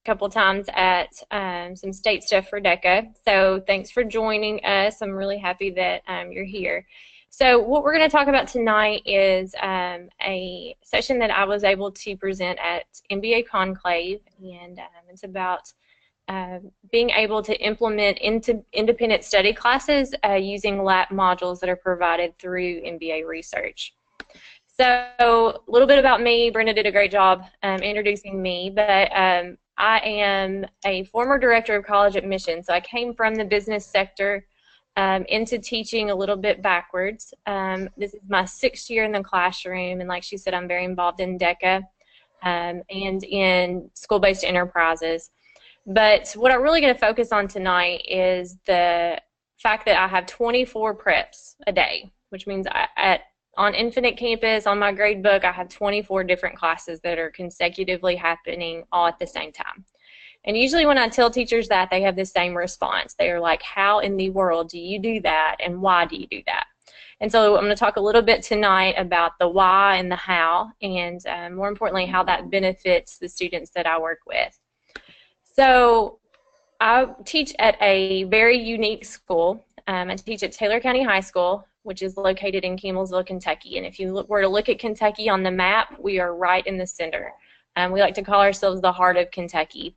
couple times at some state stuff for DECA. So thanks for joining us. I'm really happy that you're here. So what we're going to talk about tonight is a session that I was able to present at MBA Conclave, and it's about being able to implement into independent study classes using LAP modules that are provided through MBA research. So a little bit about me. Brenda did a great job introducing me, but I am a former director of college admissions. So I came from the business sector into teaching a little bit backwards. This is my 6th year in the classroom, and like she said, I'm very involved in DECA and in school-based enterprises. But what I'm really going to focus on tonight is the fact that I have 24 preps a day, which means on Infinite Campus, on my grade book, I have 24 different classes that are consecutively happening all at the same time. And usually when I tell teachers that, they have the same response. They are like, how in the world do you do that, and why do you do that? And so I'm going to talk a little bit tonight about the why and the how, and more importantly, how that benefits the students that I work with. So I teach at a very unique school. I teach at Taylor County High School, which is located in Campbellsville, Kentucky. And if you were to look at Kentucky on the map, we are right in the center. We like to call ourselves the heart of Kentucky.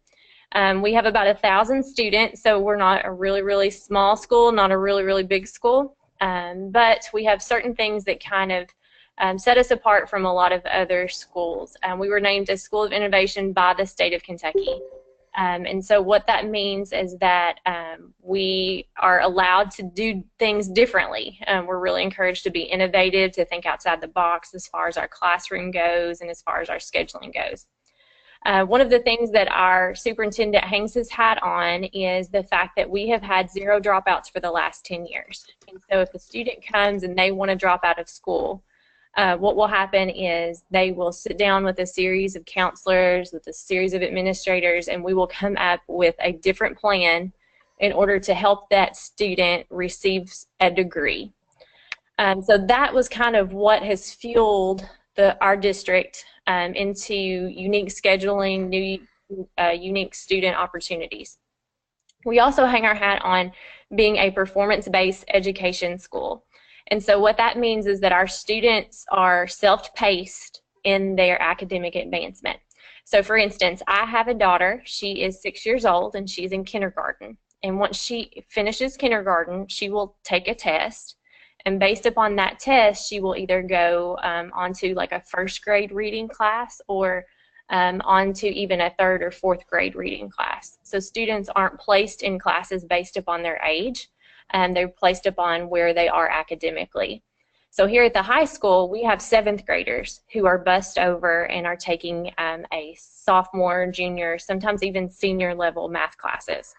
We have about 1,000 students, so we're not a really, really small school, not a really, really big school. But we have certain things that kind of set us apart from a lot of other schools. We were named a School of Innovation by the state of Kentucky. And so what that means is that we are allowed to do things differently. We're really encouraged to be innovative, to think outside the box as far as our classroom goes and as far as our scheduling goes. One of the things that our superintendent hangs his hat on is the fact that we have had 0 dropouts for the last 10 years. And so if a student comes and they want to drop out of school, what will happen is they will sit down with a series of counselors, with a series of administrators, and we will come up with a different plan in order to help that student receive a degree. So that was kind of what has fueled our district into unique scheduling, unique student opportunities. We also hang our hat on being a performance-based education school. And so what that means is that our students are self-paced in their academic advancement. So for instance, I have a daughter. She is 6 years old and she's in kindergarten. And once she finishes kindergarten, she will take a test. And based upon that test, she will either go onto like a 1st grade reading class or onto even a 3rd or 4th grade reading class. So students aren't placed in classes based upon their age. They're placed upon where they are academically. So here at the high school, we have 7th graders who are bussed over and are taking a sophomore, junior, sometimes even senior level math classes.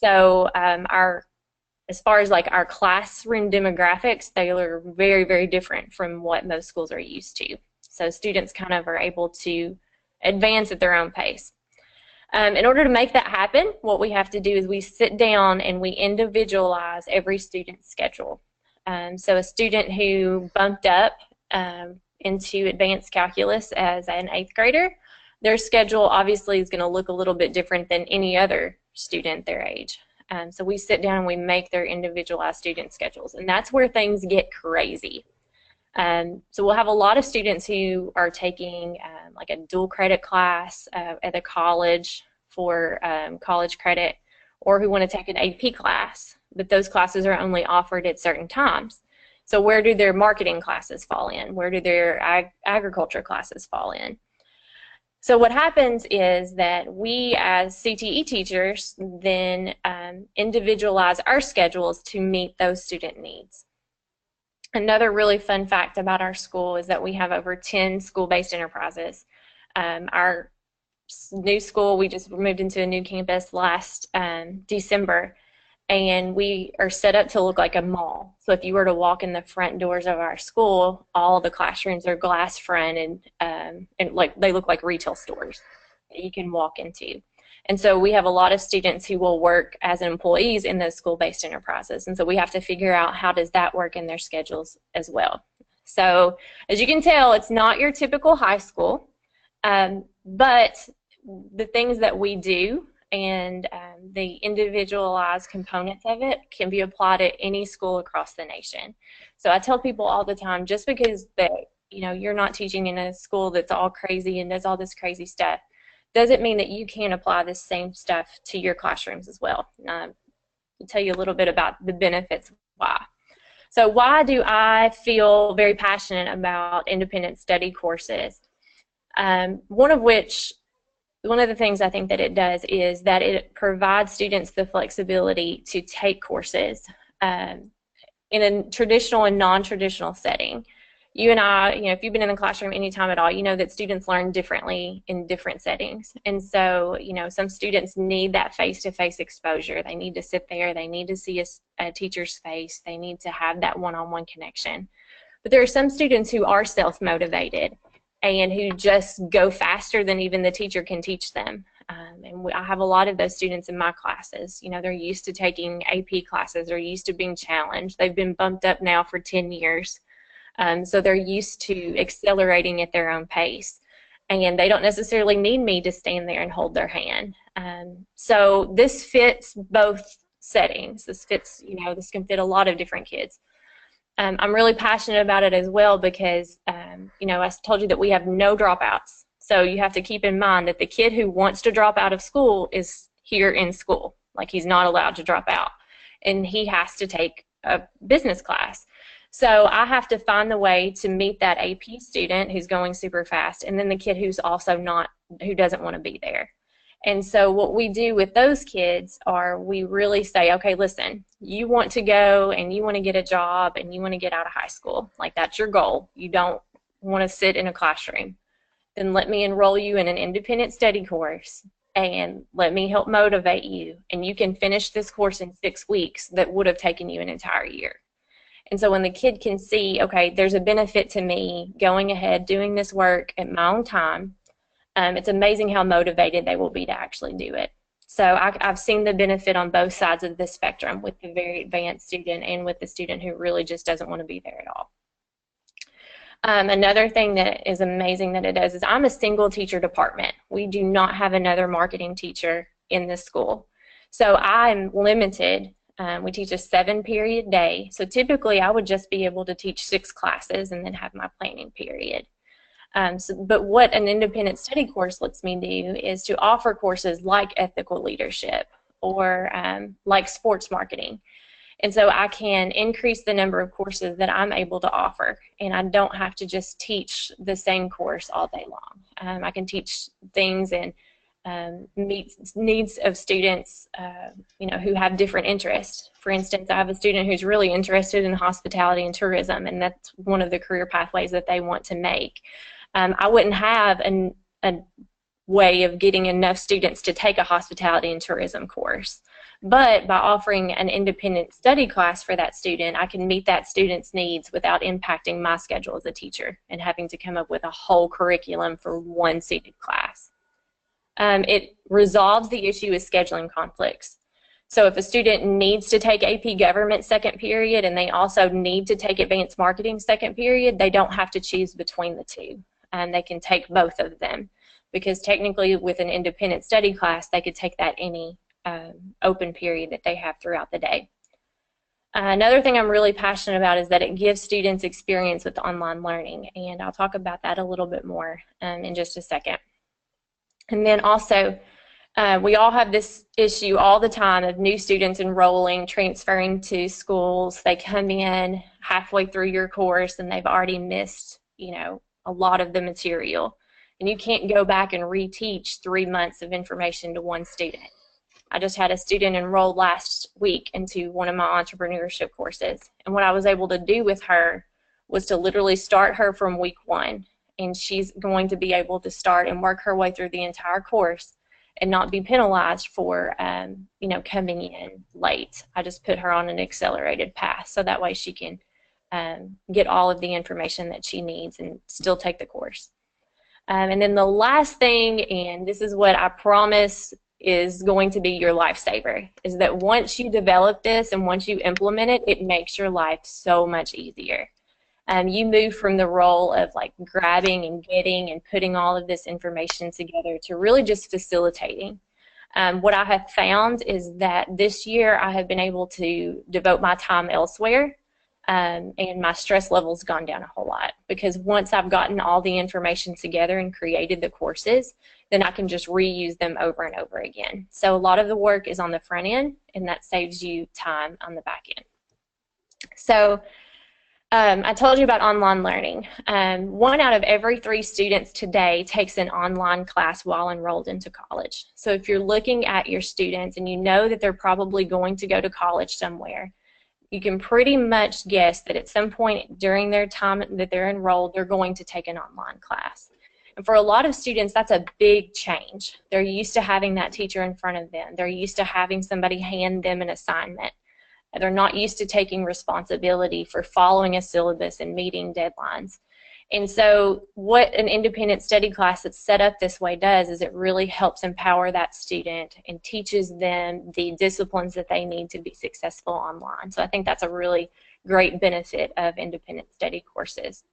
So as far as like our classroom demographics, they are very, very different from what most schools are used to. So students kind of are able to advance at their own pace. In order to make that happen, what we have to do is we sit down and we individualize every student's schedule. So a student who bumped up into advanced calculus as an 8th grader, their schedule obviously is going to look a little bit different than any other student their age. So we sit down and we make their individualized student schedules, and that's where things get crazy. So we'll have a lot of students who are taking like a dual credit class at a college for college credit, or who want to take an AP class, but those classes are only offered at certain times. So where do their marketing classes fall in? Where do their agriculture classes fall in? So what happens is that we as CTE teachers then individualize our schedules to meet those student needs. Another really fun fact about our school is that we have over 10 school-based enterprises. Our new school, we just moved into a new campus last December, and we are set up to look like a mall. So if you were to walk in the front doors of our school, all the classrooms are glass front and like they look like retail stores that you can walk into. And so we have a lot of students who will work as employees in those school-based enterprises. And so we have to figure out how does that work in their schedules as well. So as you can tell, it's not your typical high school, but the things that we do and the individualized components of it can be applied at any school across the nation. So I tell people all the time, just because that you're not teaching in a school that's all crazy and does all this crazy stuff, doesn't mean that you can't apply this same stuff to your classrooms as well. I'll tell you a little bit about the benefits why. So why do I feel very passionate about independent study courses? One of the things I think that it does is that it provides students the flexibility to take courses in a traditional and non-traditional setting. You and I, if you've been in the classroom any time at all, you know that students learn differently in different settings. And so, some students need that face-to-face exposure. They need to sit there. They need to see a teacher's face. They need to have that one-on-one connection. But there are some students who are self-motivated and who just go faster than even the teacher can teach them. I have a lot of those students in my classes. They're used to taking AP classes. They're used to being challenged. They've been bumped up now for 10 years. So they're used to accelerating at their own pace. And they don't necessarily need me to stand there and hold their hand. So this fits both settings. This this can fit a lot of different kids. I'm really passionate about it as well because, I told you that we have no dropouts. So you have to keep in mind that the kid who wants to drop out of school is here in school. Like, he's not allowed to drop out. And he has to take a business class. So I have to find the way to meet that AP student who's going super fast, and then the kid who's also who doesn't want to be there. And so what we do with those kids are we really say, okay, listen, you want to go and you want to get a job and you want to get out of high school. Like, that's your goal. You don't want to sit in a classroom. Then let me enroll you in an independent study course and let me help motivate you. And you can finish this course in 6 weeks that would have taken you an entire year. And so when the kid can see, okay, there's a benefit to me going ahead, doing this work at my own time, it's amazing how motivated they will be to actually do it. So I've seen the benefit on both sides of the spectrum, with the very advanced student and with the student who really just doesn't want to be there at all. Another thing that is amazing that it does is I'm a single teacher department. We do not have another marketing teacher in this school. So I'm limited. We teach a 7-period day. So typically I would just be able to teach 6 classes and then have my planning period. But what an independent study course lets me do is to offer courses like ethical leadership or like sports marketing. And so I can increase the number of courses that I'm able to offer, and I don't have to just teach the same course all day long. I can teach things and meet needs of students who have different interests. For instance, I have a student who's really interested in hospitality and tourism, and that's one of the career pathways that they want to make. I wouldn't have a way of getting enough students to take a hospitality and tourism course. But by offering an independent study class for that student, I can meet that student's needs without impacting my schedule as a teacher and having to come up with a whole curriculum for one seated class. It resolves the issue with scheduling conflicts. So if a student needs to take AP Government second period and they also need to take Advanced Marketing second period, they don't have to choose between the two. They can take both of them, because technically with an independent study class, they could take that any open period that they have throughout the day. Another thing I'm really passionate about is that it gives students experience with online learning, and I'll talk about that a little bit more in just a second. And then also, we all have this issue all the time of new students enrolling, transferring to schools. They come in halfway through your course and they've already missed, a lot of the material. And you can't go back and reteach 3 months of information to one student. I just had a student enroll last week into one of my entrepreneurship courses. And what I was able to do with her was to literally start her from week 1. And she's going to be able to start and work her way through the entire course and not be penalized for, coming in late. I just put her on an accelerated path so that way she can get all of the information that she needs and still take the course. And then the last thing, and this is what I promise is going to be your lifesaver, is that once you develop this and once you implement it, it makes your life so much easier. You move from the role of like grabbing and getting and putting all of this information together to really just facilitating. What I have found is that this year I have been able to devote my time elsewhere, and my stress level's gone down a whole lot, because once I've gotten all the information together and created the courses, then I can just reuse them over and over again. So a lot of the work is on the front end, and that saves you time on the back end. So I told you about online learning. 1 out of every 3 students today takes an online class while enrolled into college. So if you're looking at your students and you know that they're probably going to go to college somewhere, you can pretty much guess that at some point during their time that they're enrolled, they're going to take an online class. And for a lot of students, that's a big change. They're used to having that teacher in front of them. They're used to having somebody hand them an assignment. They're not used to taking responsibility for following a syllabus and meeting deadlines. And so what an independent study class that's set up this way does is it really helps empower that student and teaches them the disciplines that they need to be successful online. So I think that's a really great benefit of independent study courses.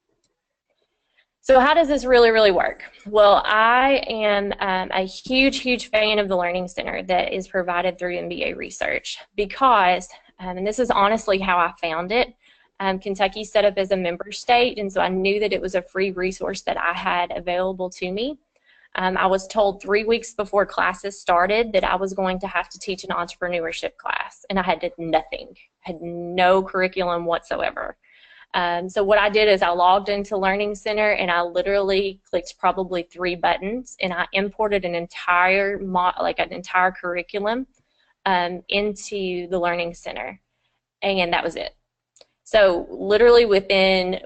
So how does this really work? Well, I am a huge fan of the Learning Center that is provided through MBA Research, because, and this is honestly how I found it, Kentucky's set up as a member state, and so I knew that it was a free resource that I had available to me. I was told 3 weeks before classes started that I was going to have to teach an entrepreneurship class, and I had nothing, had no curriculum whatsoever. So what I did is I logged into Learning Center and I literally clicked probably 3 buttons, and I imported an entire curriculum into the Learning Center, and that was it. So literally within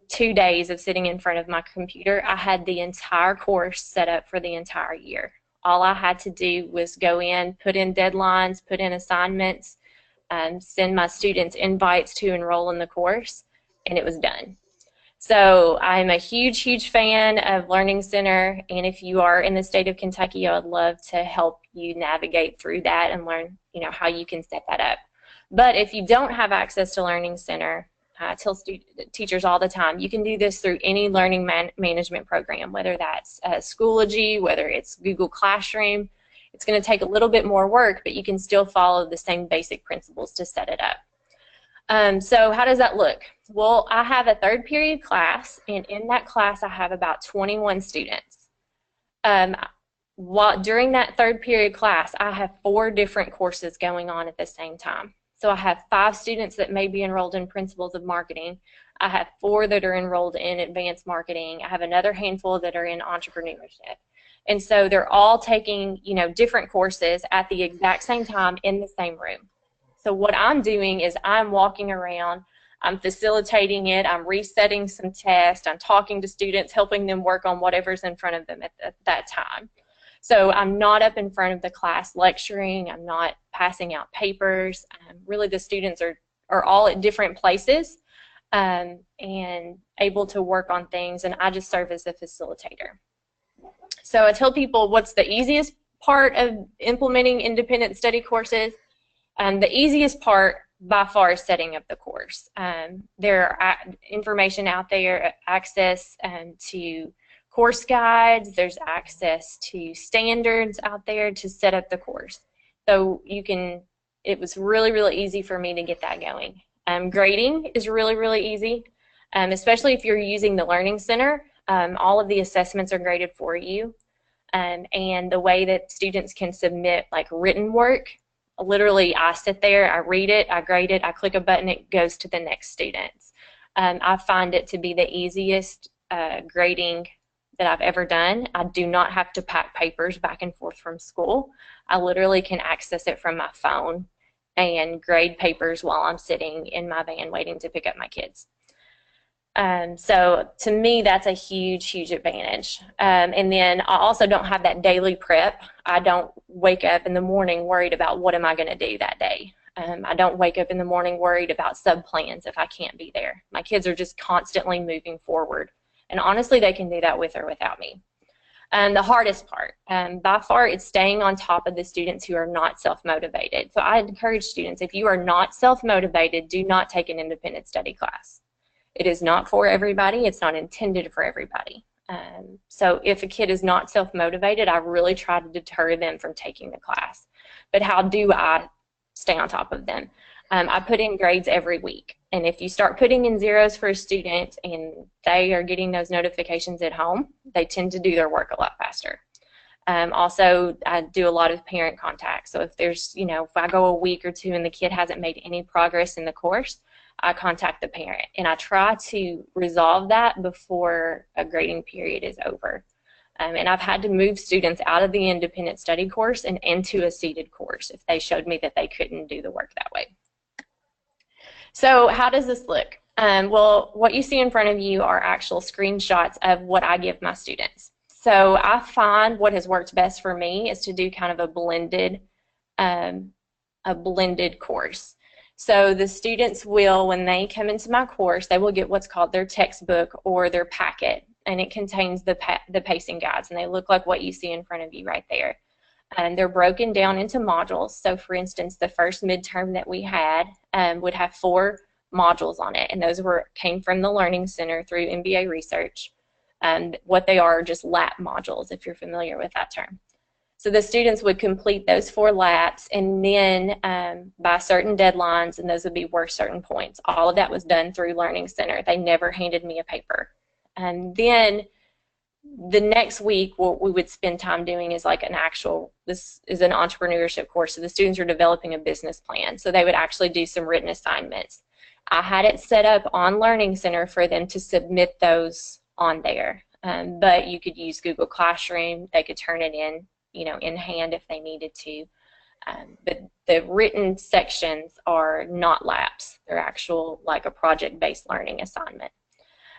2 days of sitting in front of my computer, I had the entire course set up for the entire year. All I had to do was go in, put in deadlines, put in assignments, send my students invites to enroll in the course, and it was done. So I'm a huge fan of Learning Center, and if you are in the state of Kentucky, I would love to help you navigate through that and learn, how you can set that up. But if you don't have access to Learning Center, I tell teachers all the time, you can do this through any learning management program, whether that's Schoology, whether it's Google Classroom. It's going to take a little bit more work, but you can still follow the same basic principles to set it up. So how does that look? Well, I have a 3rd period class, and in that class I have about 21 students. During that 3rd period class, I have 4 different courses going on at the same time. So I have 5 students that may be enrolled in Principles of Marketing. I have 4 that are enrolled in Advanced Marketing. I have another handful that are in Entrepreneurship. And so they're all taking, different courses at the exact same time in the same room. So what I'm doing is I'm walking around, I'm facilitating it, I'm resetting some tests, I'm talking to students, helping them work on whatever's in front of them at that time. So I'm not up in front of the class lecturing, I'm not passing out papers. Really the students are all at different places and able to work on things, and I just serve as the facilitator. So I tell people what's the easiest part of implementing independent study courses. The easiest part by far is setting up the course. There are information out there, access to course guides, there's access to standards out there to set up the course. So it was really easy for me to get that going. Grading is really easy, especially if you're using the Learning Center. All of the assessments are graded for you, and the way that students can submit like written work, literally I sit there, I read it, I grade it, I click a button, it goes to the next students. I find it to be the easiest grading that I've ever done. I do not have to pack papers back and forth from school. I literally can access it from my phone and grade papers while I'm sitting in my van waiting to pick up my kids. So to me, that's a huge advantage. And then I also don't have that daily prep. I don't wake up in the morning worried about what am I going to do that day. I don't wake up in the morning worried about sub-plans if I can't be there. My kids are just constantly moving forward. And honestly, they can do that with or without me. The hardest part, by far, is staying on top of the students who are not self-motivated. So I encourage students, if you are not self-motivated, do not take an independent study class. It is not for everybody. It's not intended for everybody. So if a kid is not self-motivated, I really try to deter them from taking the class. But how do I stay on top of them? I put in grades every week. And if you start putting in zeros for a student and they are getting those notifications at home, they tend to do their work a lot faster. Also, I do a lot of parent contact. So if there's, if I go a week or two and the kid hasn't made any progress in the course, I contact the parent. And I try to resolve that before a grading period is over. And I've had to move students out of the independent study course and into a seated course if they showed me that they couldn't do the work that way. So how does this look? Well, what you see in front of you are actual screenshots of what I give my students. So I find what has worked best for me is to do kind of a blended course. So the students will, when they come into my course, they will get what's called their textbook or their packet, and it contains the pacing guides, and they look like what you see in front of you right there. And they're broken down into modules. So for instance, the first midterm that we had would have 4 modules on it, and those came from the Learning Center through MBA research. What they are just lap modules, if you're familiar with that term. So the students would complete those 4 laps, and then by certain deadlines, and those would be worth certain points. All of that was done through Learning Center. They never handed me a paper. And then the next week, what we would spend time doing is like this is an entrepreneurship course, so the students are developing a business plan. So they would actually do some written assignments. I had it set up on Learning Center for them to submit those on there, but you could use Google Classroom. They could turn it in, in hand if they needed to. But the written sections are not laps. They're actual, like a project-based learning assignment.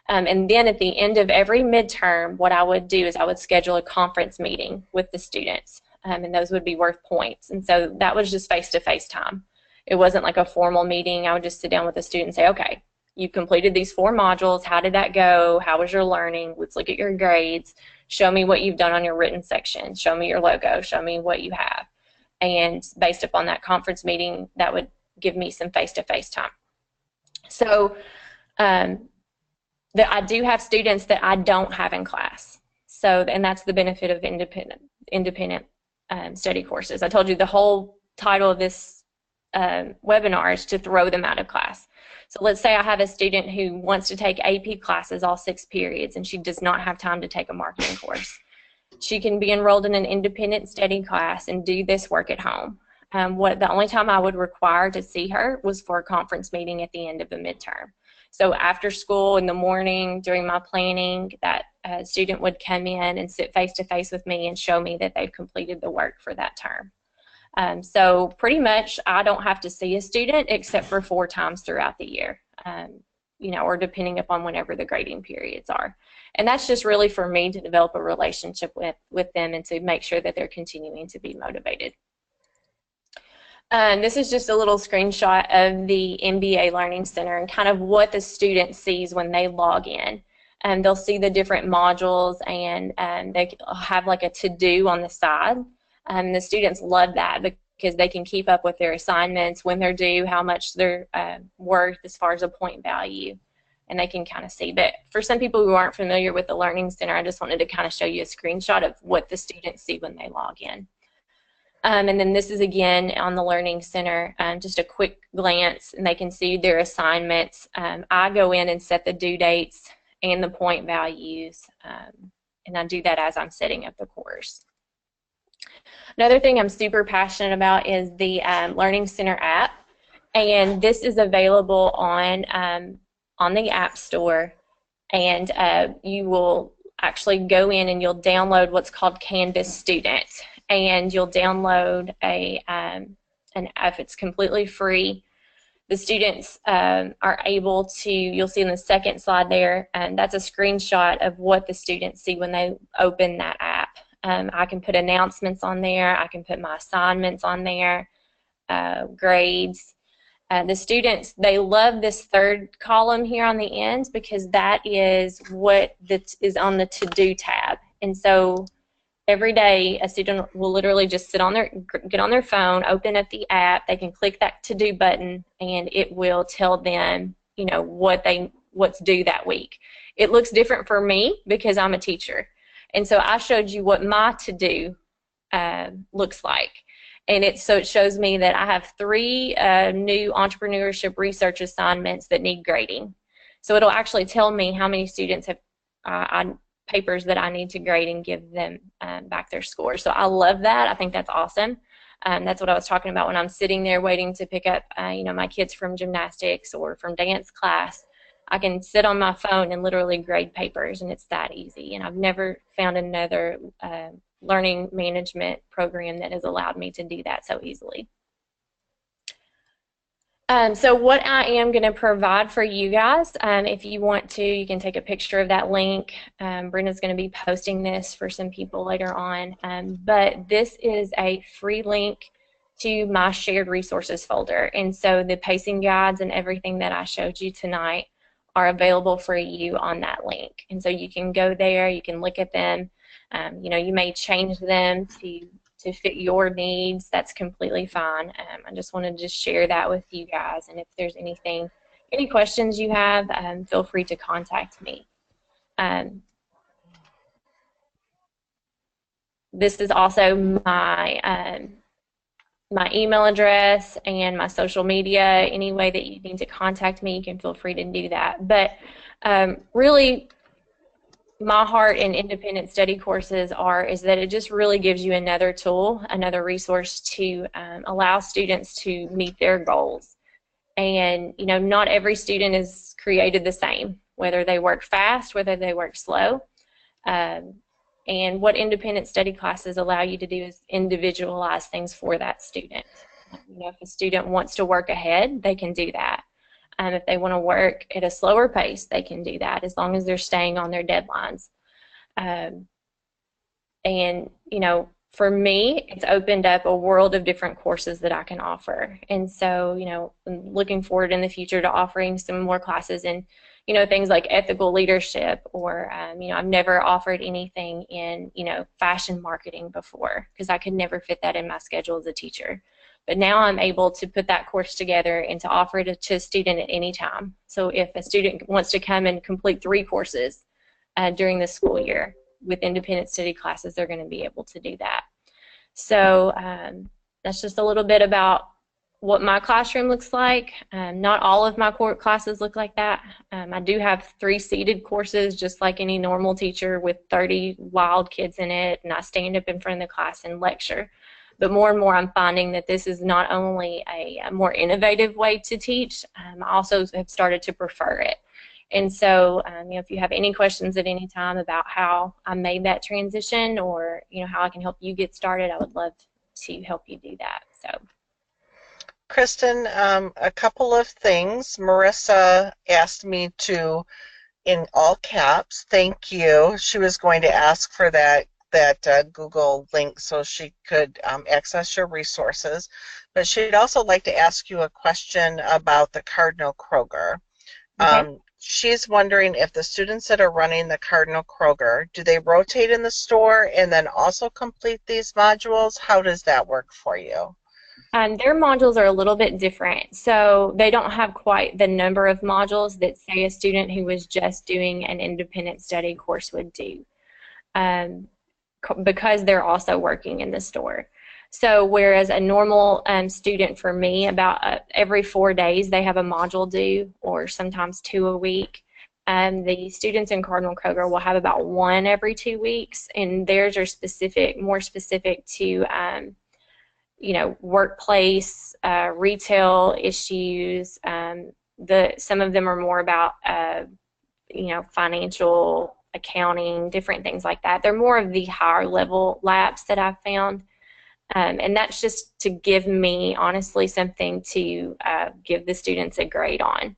And then at the end of every midterm, what I would do is I would schedule a conference meeting with the students, and those would be worth points. And so that was just face-to-face time. It wasn't like a formal meeting. I would just sit down with the student and say, okay, you completed these 4 modules. How did that go? How was your learning? Let's look at your grades. Show me what you've done on your written section. Show me your logo. Show me what you have. And based upon that conference meeting, that would give me some face-to-face time. So I do have students that I don't have in class. So, and that's the benefit of independent study courses. I told you the whole title of this webinar is to throw them out of class. So let's say I have a student who wants to take AP classes all 6 periods, and she does not have time to take a marketing course. She can be enrolled in an independent study class and do this work at home. The only time I would require to see her was for a conference meeting at the end of the midterm. So after school in the morning during my planning, that student would come in and sit face-to-face with me and show me that they've completed the work for that term. So pretty much I don't have to see a student except for 4 times throughout the year, or depending upon whenever the grading periods are. And that's just really for me to develop a relationship with them and to make sure that they're continuing to be motivated. This is just a little screenshot of the MBA Learning Center and kind of what the student sees when they log in. They'll see the different modules, and they have like a to-do on the side. The students love that because they can keep up with their assignments, when they're due, how much they're worth as far as a point value, and they can kind of see. But for some people who aren't familiar with the Learning Center, I just wanted to kind of show you a screenshot of what the students see when they log in. And then this is again on the Learning Center, just a quick glance, and they can see their assignments. I go in and set the due dates and the point values, and I do that as I'm setting up the course. Another thing I'm super passionate about is the Learning Center app, and this is available on the App Store, and you will actually go in and you'll download what's called Canvas Student, and you'll download an app. It's completely free. The students are able to, you'll see in the second slide there, and that's a screenshot of what the students see when they open that app. I can put announcements on there. I can put my assignments on there, grades. The students, they love this 3rd column here on the ends because that is what is on the to-do tab. And so every day a student will literally just get on their phone, open up the app, they can click that to-do button, and it will tell them, what they what's due that week. It looks different for me because I'm a teacher. And so I showed you what my to-do looks like. And so it shows me that I have 3 new entrepreneurship research assignments that need grading. So it'll actually tell me how many students have papers that I need to grade and give them back their scores. So I love that. I think that's awesome. That's what I was talking about when I'm sitting there waiting to pick up my kids from gymnastics or from dance class. I can sit on my phone and literally grade papers, and it's that easy. And I've never found another learning management program that has allowed me to do that so easily. So what I am going to provide for you guys, if you want to, you can take a picture of that link. Brenda's going to be posting this for some people later on. But this is a free link to my shared resources folder. And so the pacing guides and everything that I showed you tonight are available for you on that link. And so you can go there, you can look at them. You may change them to fit your needs. That's completely fine. I just wanted to share that with you guys. And if there's any questions you have, feel free to contact me. This is also my my email address and my social media. Any way that you need to contact me, you can feel free to do that. But really, my heart in independent study courses is that it just really gives you another tool, another resource to allow students to meet their goals. And not every student is created the same, whether they work fast, whether they work slow. And what independent study classes allow you to do is individualize things for that student. If a student wants to work ahead, they can do that. If they want to work at a slower pace, they can do that as long as they're staying on their deadlines. And, for me, it's opened up a world of different courses that I can offer. And so, I'm looking forward in the future to offering some more classes in, things like ethical leadership, or, I've never offered anything in, fashion marketing before because I could never fit that in my schedule as a teacher. But now I'm able to put that course together and to offer it to a student at any time. So if a student wants to come and complete 3 courses during the school year with independent study classes, they're going to be able to do that. So that's just a little bit about what my classroom looks like. Not all of my core classes look like that. I do have 3 seated courses, just like any normal teacher, with 30 wild kids in it, and I stand up in front of the class and lecture. But more and more I'm finding that this is not only a more innovative way to teach, I also have started to prefer it. And so, if you have any questions at any time about how I made that transition, or, how I can help you get started, I would love to help you do that. So, Kristin, a couple of things. Marissa asked me to, in all caps, thank you. She was going to ask for that Google link so she could access your resources. But she'd also like to ask you a question about the Cardinal Kroger. okay. She's wondering if the students that are running the Cardinal Kroger, do they rotate in the store and then also complete these modules? How does that work for you? Their modules are a little bit different. So they don't have quite the number of modules that, say, a student who was just doing an independent study course would do. Because they're also working in the store. So whereas a normal student for me, about every 4 days they have a module due, or sometimes 2 a week, the students in Cardinal Kroger will have about 1 every 2 weeks, and theirs are more specific to workplace, retail issues. Some of them are more about financial, accounting, different things like that. They're more of the higher level labs that I've found. And that's just to give me, honestly, something to give the students a grade on.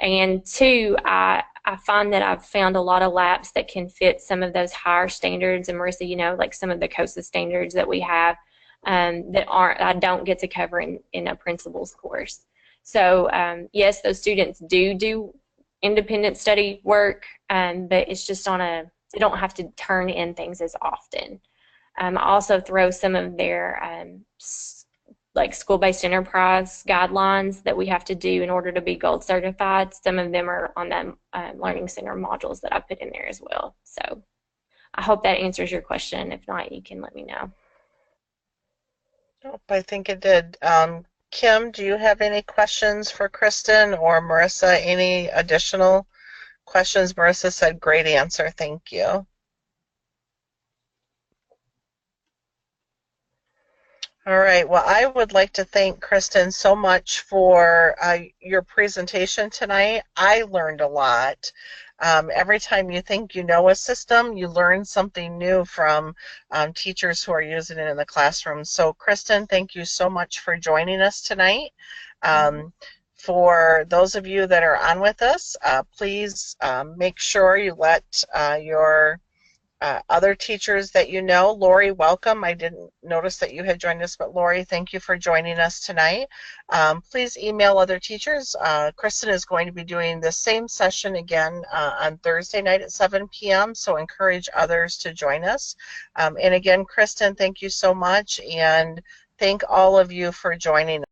And 2, I find that I've found a lot of labs that can fit some of those higher standards. And Marissa, like some of the COSA standards that we have that I don't get to cover in a principal's course. So yes, those students do independent study work, but it's just they don't have to turn in things as often. I also throw some of their like school-based enterprise guidelines that we have to do in order to be gold certified. Some of them are on the Learning Center modules that I put in there as well. So I hope that answers your question. If not, you can let me know. Nope, I think it did. Kim, do you have any questions for Kristin or Marissa? Any additional questions? Marissa said, great answer. Thank you. All right. Well, I would like to thank Kristin so much for your presentation tonight. I learned a lot. Every time you think you know a system, you learn something new from teachers who are using it in the classroom. So, Kristin, thank you so much for joining us tonight. For those of you that are on with us, please make sure you let your other teachers that you know. Lori, welcome. I didn't notice that you had joined us, but Lori, thank you for joining us tonight. Please email other teachers. Kristin is going to be doing the same session again on Thursday night at 7 p.m., so encourage others to join us. And again, Kristin, thank you so much, and thank all of you for joining us.